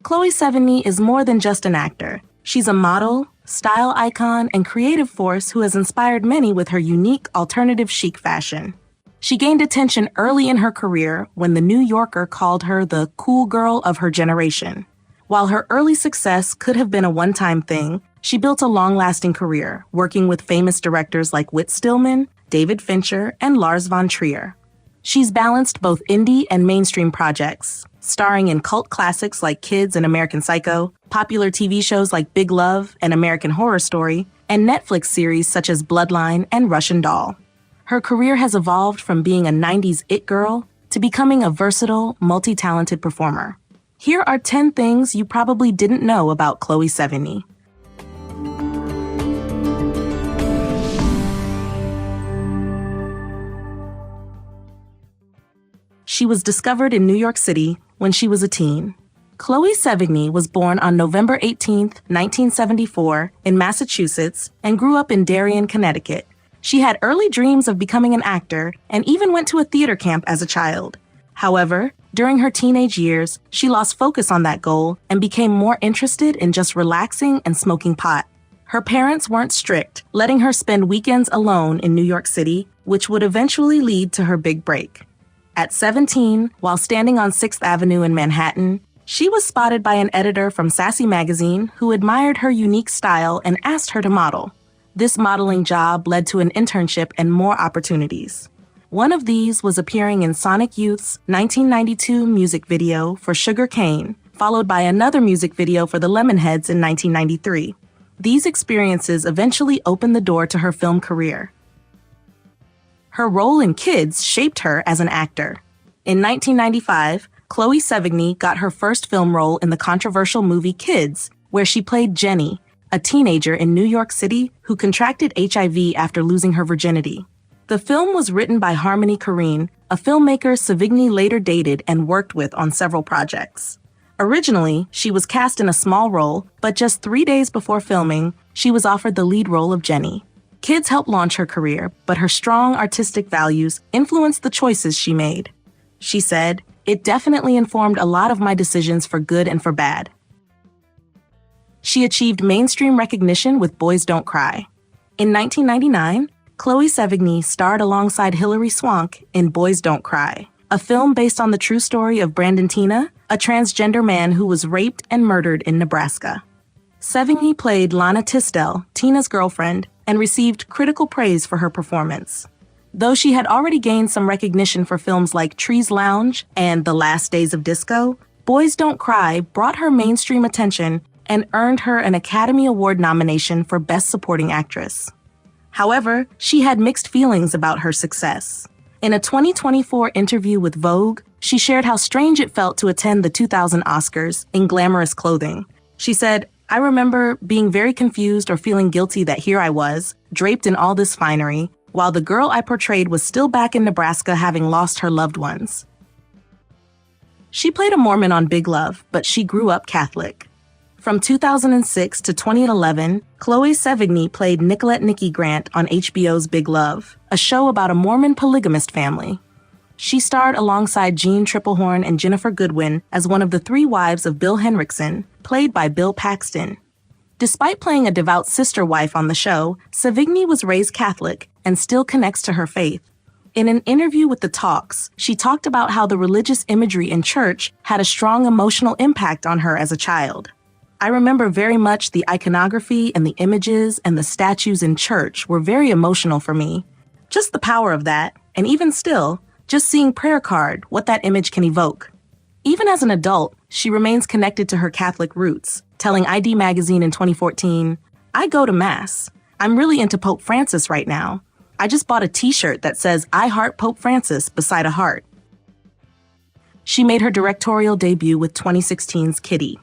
Chloe Sevigny is more than just an actor. She's a model, style icon, and creative force who has inspired many with her unique alternative chic fashion. She gained attention early in her career when The New Yorker called her the cool girl of her generation. While her early success could have been a one-time thing, she built a long-lasting career, working with famous directors like Whit Stillman, David Fincher, and Lars von Trier. She's balanced both indie and mainstream projects, starring in cult classics like Kids and American Psycho, popular TV shows like Big Love and American Horror Story, and Netflix series such as Bloodline and Russian Doll. Her career has evolved from being a 90s it girl to becoming a versatile, multi-talented performer. Here are 10 things you probably didn't know about Chloe Sevigny. She was discovered in New York City when she was a teen. Chloe Sevigny was born on November 18, 1974, in Massachusetts and grew up in Darien, Connecticut. She had early dreams of becoming an actor and even went to a theater camp as a child. However, during her teenage years, she lost focus on that goal and became more interested in just relaxing and smoking pot. Her parents weren't strict, letting her spend weekends alone in New York City, which would eventually lead to her big break. At 17, while standing on 6th Avenue in Manhattan, she was spotted by an editor from Sassy magazine who admired her unique style and asked her to model. This modeling job led to an internship and more opportunities. One of these was appearing in Sonic Youth's 1992 music video for Sugar Cane, followed by another music video for the Lemonheads in 1993. These experiences eventually opened the door to her film career. Her role in Kids shaped her as an actor. In 1995, Chloe Sevigny got her first film role in the controversial movie Kids, where she played Jenny, a teenager in New York City who contracted HIV after losing her virginity. The film was written by Harmony Korine, a filmmaker Sevigny later dated and worked with on several projects. Originally, she was cast in a small role, but just 3 days before filming, she was offered the lead role of Jenny. Kids helped launch her career, but her strong artistic values influenced the choices she made. She said, "It definitely informed a lot of my decisions for good and for bad." She achieved mainstream recognition with Boys Don't Cry. In 1999, Chloe Sevigny starred alongside Hilary Swank in Boys Don't Cry, a film based on the true story of Brandon Teena, a transgender man who was raped and murdered in Nebraska. Sevigny played Lana Tisdale, Teena's girlfriend, and received critical praise for her performance. Though she had already gained some recognition for films like Trees Lounge and The Last Days of Disco, Boys Don't Cry brought her mainstream attention and earned her an Academy Award nomination for Best Supporting Actress. However, she had mixed feelings about her success. In a 2024 interview with Vogue, she shared how strange it felt to attend the 2000 Oscars in glamorous clothing. She said, "I remember being very confused or feeling guilty that here I was, draped in all this finery, while the girl I portrayed was still back in Nebraska having lost her loved ones." She played a Mormon on Big Love, but she grew up Catholic. From 2006 to 2011, Chloe Sevigny played Nicolette Nikki Grant on HBO's Big Love, a show about a Mormon polygamist family. She starred alongside Jean Tripplehorn and Jennifer Goodwin as one of the 3 wives of Bill Henriksen, played by Bill Paxton. Despite playing a devout sister wife on the show, Sevigny was raised Catholic and still connects to her faith. In an interview with The Talks, she talked about how the religious imagery in church had a strong emotional impact on her as a child. "I remember very much the iconography and the images and the statues in church were very emotional for me. Just the power of that, and even still, just seeing prayer card, what that image can evoke." Even as an adult, she remains connected to her Catholic roots, telling ID Magazine in 2014, "I go to Mass. I'm really into Pope Francis right now. I just bought a t-shirt that says, 'I heart Pope Francis' beside a heart." She made her directorial debut with 2016's Kitty.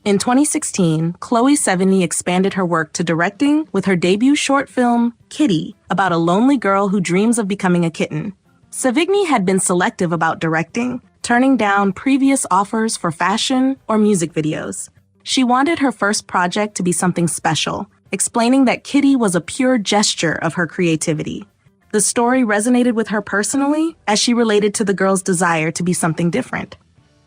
In 2016, Chloe Sevigny expanded her work to directing with her debut short film, Kitty, about a lonely girl who dreams of becoming a kitten. Sevigny had been selective about directing, turning down previous offers for fashion or music videos. She wanted her first project to be something special, explaining that Kitty was a pure gesture of her creativity. The story resonated with her personally as she related to the girl's desire to be something different.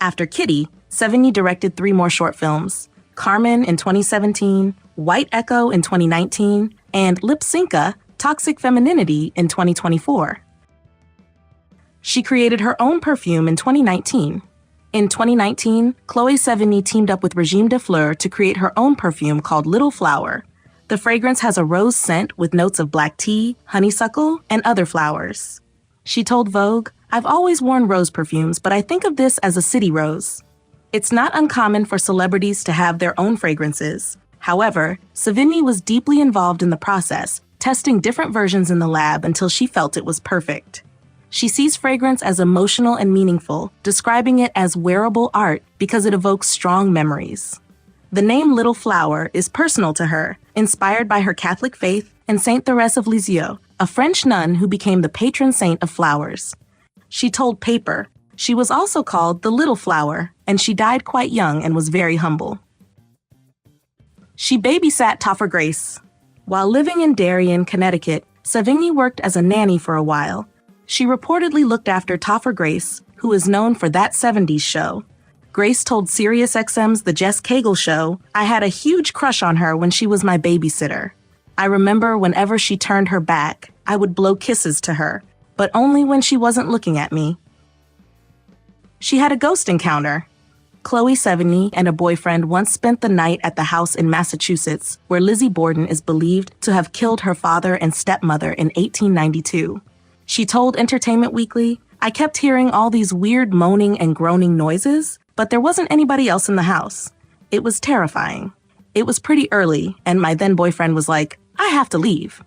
After Kitty, Sevigny directed 3 more short films: Carmen in 2017, White Echo in 2019, and Lipsinka, Toxic Femininity in 2024. She created her own perfume in 2019. In 2019, Chloe Sevigny teamed up with Regime de Fleur to create her own perfume called Little Flower. The fragrance has a rose scent with notes of black tea, honeysuckle, and other flowers. She told Vogue, "I've always worn rose perfumes, but I think of this as a city rose." It's not uncommon for celebrities to have their own fragrances. However, Sevigny was deeply involved in the process, testing different versions in the lab until she felt it was perfect. She sees fragrance as emotional and meaningful, describing it as wearable art because it evokes strong memories. The name Little Flower is personal to her, inspired by her Catholic faith and Saint Thérèse of Lisieux, a French nun who became the patron saint of flowers. She told Paper, she was also called the Little Flower, and she died quite young and was very humble. She babysat Topher Grace. While living in Darien, Connecticut, Sevigny worked as a nanny for a while. She reportedly looked after Topher Grace, who is known for That 70s Show. Grace told SiriusXM's The Jess Cagle Show, "I had a huge crush on her when she was my babysitter. I remember whenever she turned her back, I would blow kisses to her, but only when she wasn't looking at me." She had a ghost encounter. Chloe Sevigny and a boyfriend once spent the night at the house in Massachusetts, where Lizzie Borden is believed to have killed her father and stepmother in 1892. She told Entertainment Weekly, "I kept hearing all these weird moaning and groaning noises, but there wasn't anybody else in the house. It was terrifying. It was pretty early, and my then-boyfriend was like, I have to leave."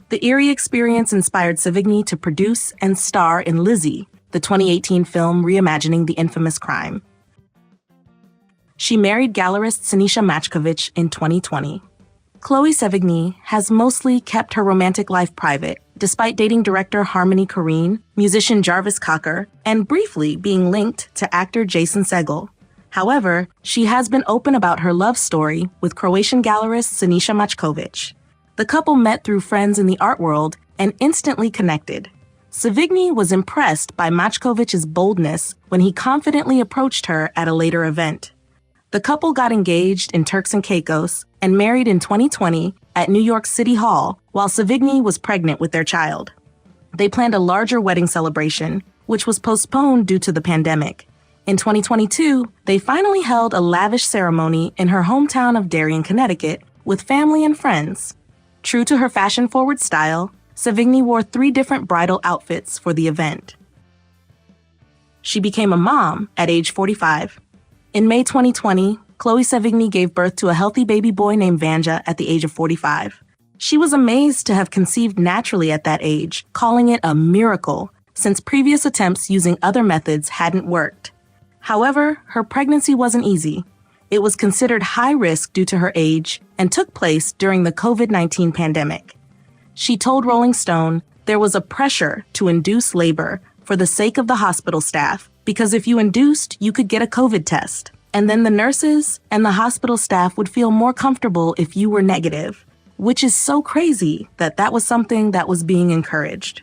The eerie experience inspired Sevigny to produce and star in Lizzie, the 2018 film reimagining the infamous crime. She married gallerist Sinisha Machkovich in 2020. Chloe Sevigny has mostly kept her romantic life private, despite dating director Harmony Korine, musician Jarvis Cocker, and briefly being linked to actor Jason Segel. However, she has been open about her love story with Croatian gallerist Sinisha Machkovich. The couple met through friends in the art world and instantly connected. Sevigny was impressed by Machkovich's boldness when he confidently approached her at a later event. The couple got engaged in Turks and Caicos and married in 2020 at New York City Hall while Sevigny was pregnant with their child. They planned a larger wedding celebration, which was postponed due to the pandemic. In 2022, they finally held a lavish ceremony in her hometown of Darien, Connecticut, with family and friends. True to her fashion-forward style, Sevigny wore 3 different bridal outfits for the event. She became a mom at age 45. In May 2020, Chloe Sevigny gave birth to a healthy baby boy named Vanja at the age of 45. She was amazed to have conceived naturally at that age, calling it a miracle, since previous attempts using other methods hadn't worked. However, her pregnancy wasn't easy. It was considered high risk due to her age and took place during the COVID-19 pandemic. She told Rolling Stone there was a pressure to induce labor for the sake of the hospital staff, because if you induced, you could get a COVID test, and then the nurses and the hospital staff would feel more comfortable if you were negative, which is so crazy that that was something that was being encouraged.